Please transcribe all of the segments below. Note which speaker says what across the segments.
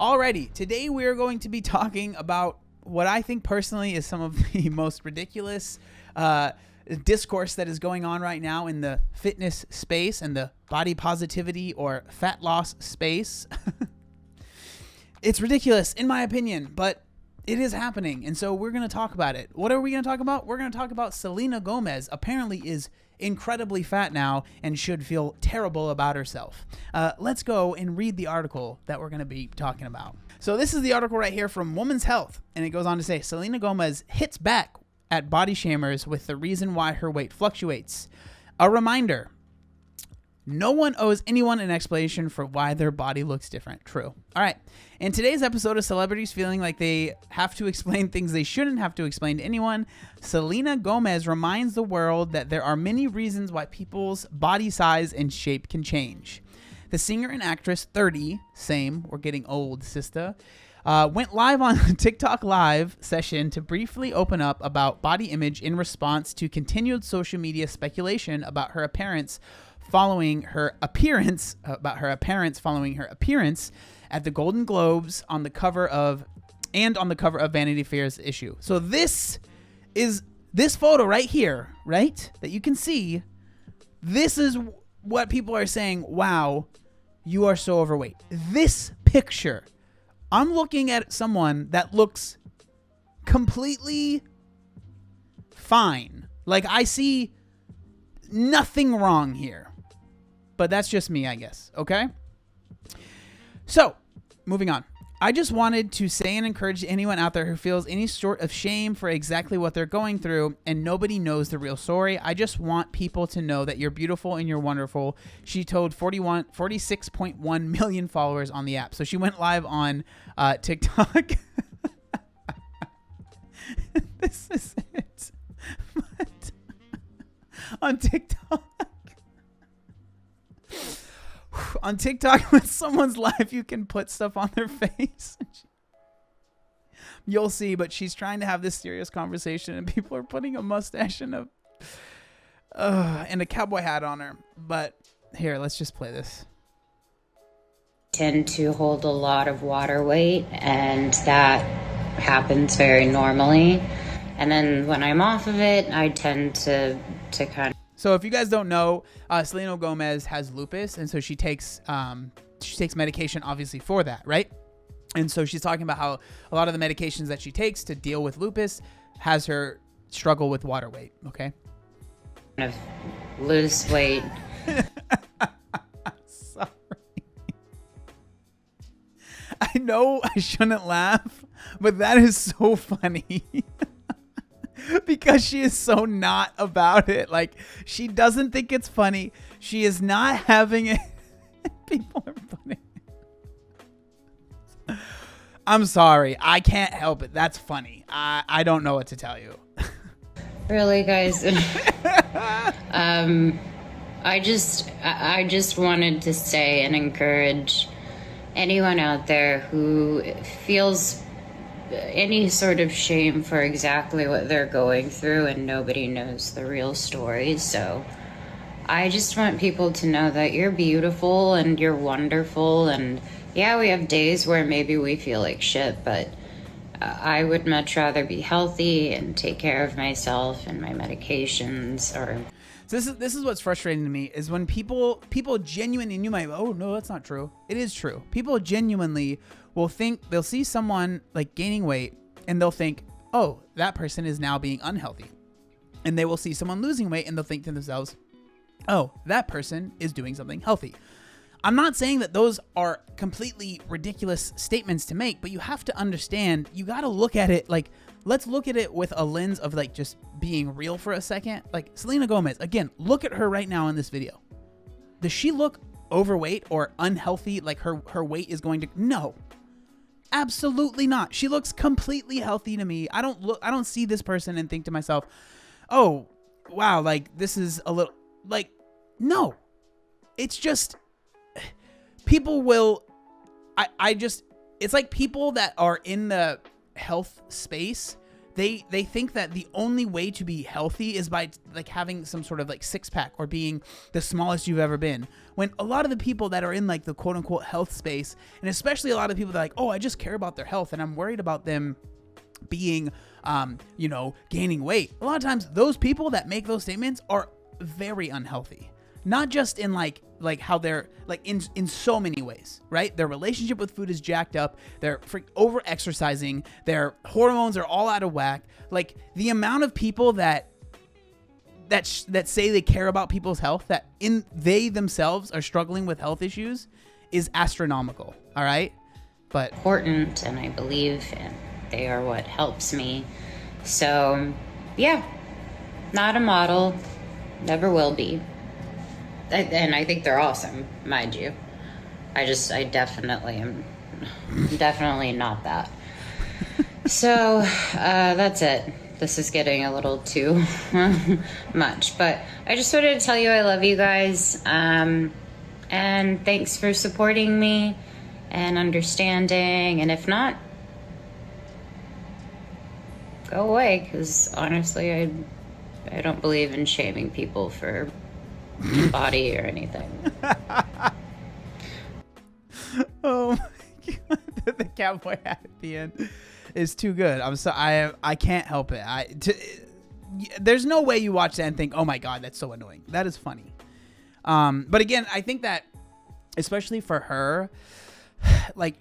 Speaker 1: Alrighty, today we are going to be talking about what I think personally is some of the most ridiculous discourse that is going on right now in the fitness space and the body positivity or fat loss space. It's ridiculous in my opinion, but it is happening. And so we're going to talk about it. What are we going to talk about? We're going to talk about Selena Gomez apparently is incredibly fat now and should feel terrible about herself. Let's go and read the article that we're going to be talking about. So this is the article right here from Women's Health. And it goes on to say, Selena Gomez hits back at body shamers with the reason why her weight fluctuates. A reminder, no one owes anyone an explanation for why their body looks different. True. All right. In today's episode of celebrities feeling like they have to explain things they shouldn't have to explain to anyone, Selena Gomez reminds the world that there are many reasons why people's body size and shape can change. The singer and actress, 30, same, we're getting old, sister, went live on a TikTok live session to briefly open up about body image in response to continued social media speculation about her appearance following her appearance at the Golden Globes on the cover of Vanity Fair's issue. So this photo right here, right? That you can see. This is what people are saying, wow, you are so overweight. This picture, I'm looking at someone that looks completely fine. Like I see nothing wrong here. But that's just me, I guess. Okay? So, moving on. I just wanted to say and encourage anyone out there who feels any sort of shame for exactly what they're going through and nobody knows the real story. I just want people to know that you're beautiful and you're wonderful. She told 46.1 million followers on the app. So she went live on TikTok. This is it. But on TikTok. On TikTok, when someone's live, you can put stuff on their face. You'll see, but she's trying to have this serious conversation, and people are putting a mustache and a cowboy hat on her. But here, let's just play this.
Speaker 2: Tend to hold a lot of water weight, and that happens very normally. And then when I'm off of it, I tend to kind of.
Speaker 1: So if you guys don't know, Selena Gomez has lupus, and so she takes medication obviously for that, right? And so she's talking about how a lot of the medications that she takes to deal with lupus has her struggle with water weight, okay?
Speaker 2: Kind of lose weight.
Speaker 1: Sorry. I know I shouldn't laugh, but that is so funny. Because she is so not about it. Like, she doesn't think it's funny. She is not having it. People are funny. I'm sorry. I can't help it. That's funny. I don't know what to tell you.
Speaker 2: Really, guys? I just wanted to say and encourage anyone out there who feels any sort of shame for exactly what they're going through and nobody knows the real story. So I just want people to know that you're beautiful and you're wonderful. And yeah, we have days where maybe we feel like shit, but I would much rather be healthy and take care of myself and my medications. Or
Speaker 1: so this is what's frustrating to me is when people genuinely, and you might, oh no, that's not true. It is true. People genuinely will think, they'll see someone like gaining weight and they'll think, oh, that person is now being unhealthy. And they will see someone losing weight and they'll think to themselves, oh, that person is doing something healthy. I'm not saying that those are completely ridiculous statements to make, but you have to understand, you got to look at it like, let's look at it with a lens of like just being real for a second. Like Selena Gomez, again, look at her right now in this video. Does she look overweight or unhealthy? Like her weight is going to, no. Absolutely not. She looks completely healthy to me. I don't see this person and think to myself, oh, wow, like this is a little, like, no. It's just, people will, it's like people that are in the health space they think that the only way to be healthy is by like having some sort of like six pack or being the smallest you've ever been. When a lot of the people that are in like the quote unquote health space, and especially a lot of people that are like, oh, I just care about their health and I'm worried about them being, gaining weight. A lot of times those people that make those statements are very unhealthy. Not just in like how they're like in so many ways, right? Their relationship with food is jacked up. They're over exercising. Their hormones are all out of whack. Like the amount of people that say they care about people's health, that they themselves are struggling with health issues, is astronomical. All right, but
Speaker 2: important, and I believe they are what helps me. So, yeah, not a model, never will be. And I think they're awesome, mind you. I definitely am definitely not that. So, that's it. This is getting a little too much. But I just wanted to tell you I love you guys. And thanks for supporting me and understanding. And if not, go away. Because honestly, I don't believe in shaming people for body or anything.
Speaker 1: Oh my God. The cowboy hat at the end is too good. I can't help it. There's no way you watch that and think, oh my God, that's so annoying. That is funny. But again, I think that especially for her, like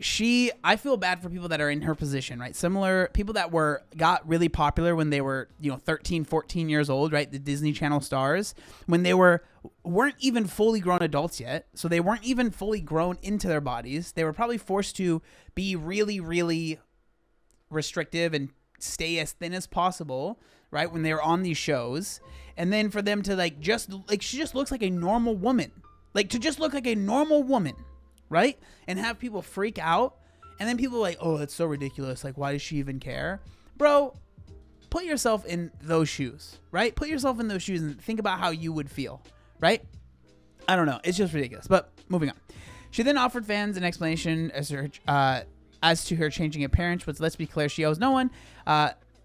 Speaker 1: I feel bad for people that are in her position, right? Similar people that got really popular when they were, 13, 14 years old, right? The Disney Channel stars, when they weren't even fully grown adults yet. So they weren't even fully grown into their bodies. They were probably forced to be really, really restrictive and stay as thin as possible, right? When they were on these shows. And then for them to she just looks like a normal woman, right? And have people freak out. And then people are like, oh, that's so ridiculous. Like, why does she even care? Bro, put yourself in those shoes, right? Put yourself in those shoes and think about how you would feel, right? I don't know. It's just ridiculous. But moving on. She then offered fans an explanation as to her changing appearance, which, let's be clear, she owes no one.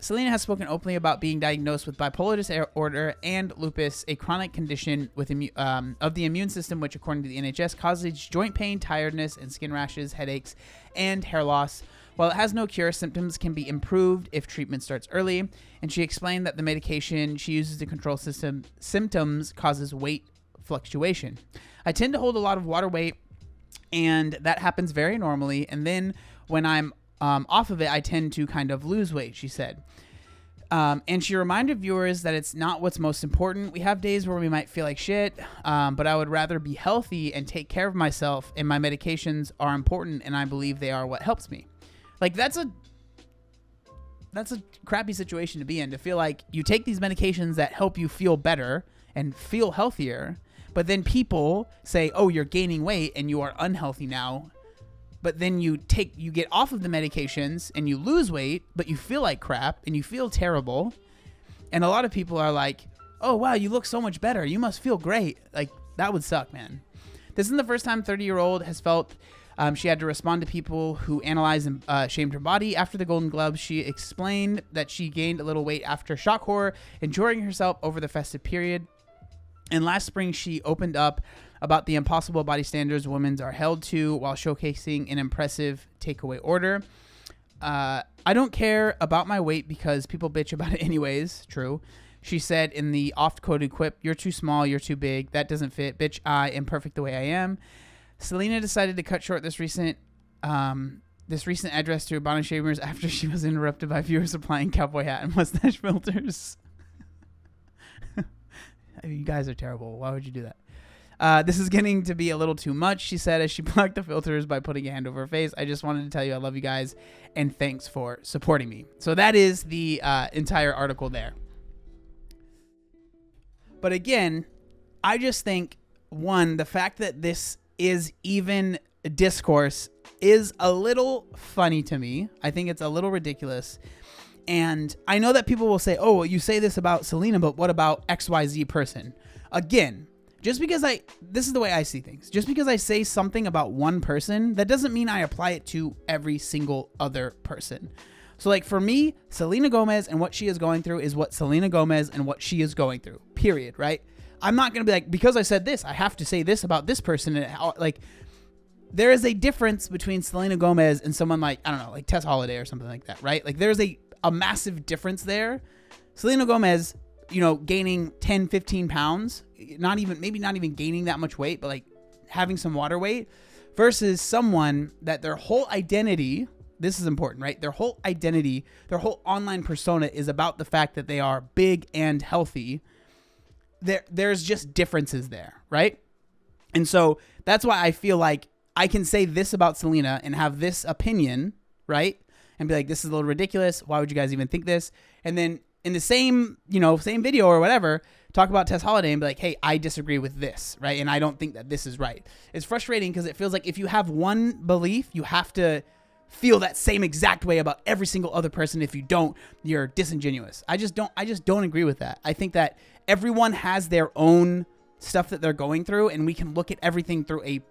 Speaker 1: Selena has spoken openly about being diagnosed with bipolar disorder and lupus, a chronic condition of the immune system, which, according to the NHS, causes joint pain, tiredness, and skin rashes, headaches, and hair loss. While it has no cure, symptoms can be improved if treatment starts early. And she explained that the medication she uses to control symptoms causes weight fluctuation. I tend to hold a lot of water weight, and that happens very normally. And then when I'm off of it, I tend to kind of lose weight, she said. And she reminded viewers that it's not what's most important. We have days where we might feel like shit, but I would rather be healthy and take care of myself, and my medications are important, and I believe they are what helps me. Like, that's a crappy situation to be in, to feel like you take these medications that help you feel better and feel healthier, but then people say, oh, you're gaining weight and you are unhealthy now. But then you get off of the medications and you lose weight, but you feel like crap and you feel terrible. And a lot of people are like, oh, wow, you look so much better. You must feel great. Like, that would suck, man. This isn't the first time 30-year-old has felt she had to respond to people who analyzed and shamed her body. After the Golden Globes, she explained that she gained a little weight after shock horror, enjoying herself over the festive period. And last spring, she opened up about the impossible body standards women are held to while showcasing an impressive takeaway order. I don't care about my weight because people bitch about it anyways. True. She said in the oft-quoted quip, "You're too small, you're too big. That doesn't fit. Bitch, I am perfect the way I am." Selena decided to cut short this recent address to Bonnie Shavers after she was interrupted by viewers applying cowboy hat and mustache filters. You guys are terrible. Why would you do that? This is getting to be a little too much, she said as she blocked the filters by putting a hand over her face. I just wanted to tell you I love you guys and thanks for supporting me. So that is the entire article there. But again, I just think, one, the fact that this is even a discourse is a little funny to me. I think it's a little ridiculous. And I know that people will say, oh, well, you say this about Selena, but what about XYZ person? Again, just because this is the way I see things. Just because I say something about one person, that doesn't mean I apply it to every single other person. So like for me, Selena Gomez and what she is going through is what Selena Gomez and what she is going through, period, right? I'm not going to be like, because I said this, I have to say this about this person. And like, there is a difference between Selena Gomez and someone like, I don't know, like Tess Holiday or something like that, right? Like there's a massive difference there. Selena Gomez, you know, gaining 10, 15 pounds, maybe not even gaining that much weight, but like having some water weight versus someone that their whole identity, this is important, right? Their whole identity, their whole online persona is about the fact that they are big and healthy. There's just differences there, right? And so that's why I feel like I can say this about Selena and have this opinion, right? And be like, this is a little ridiculous. Why would you guys even think this? And then in the same video or whatever, talk about Tess Holiday and be like, hey, I disagree with this, right? And I don't think that this is right. It's frustrating because it feels like if you have one belief, you have to feel that same exact way about every single other person. If you don't, you're disingenuous. I just don't agree with that. I think that everyone has their own stuff that they're going through, and we can look at everything through a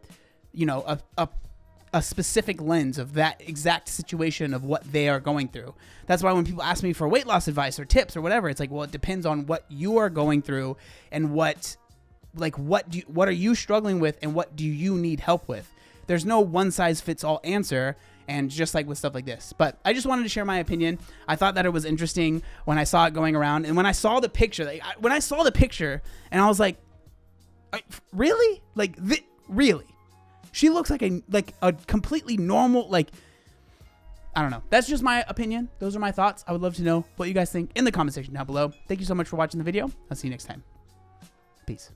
Speaker 1: specific lens of that exact situation of what they are going through. That's why when people ask me for weight loss advice or tips or whatever, it's like, well, it depends on what you are going through and what are you struggling with and what do you need help with. There's no one size fits all answer. And just like with stuff like this. But I just wanted to share my opinion. I thought that it was interesting when I saw it going around. And when I saw the picture, and I was like, really? Really? She looks like a completely normal, like, I don't know. That's just my opinion. Those are my thoughts. I would love to know what you guys think in the comment section down below. Thank you so much for watching the video. I'll see you next time. Peace.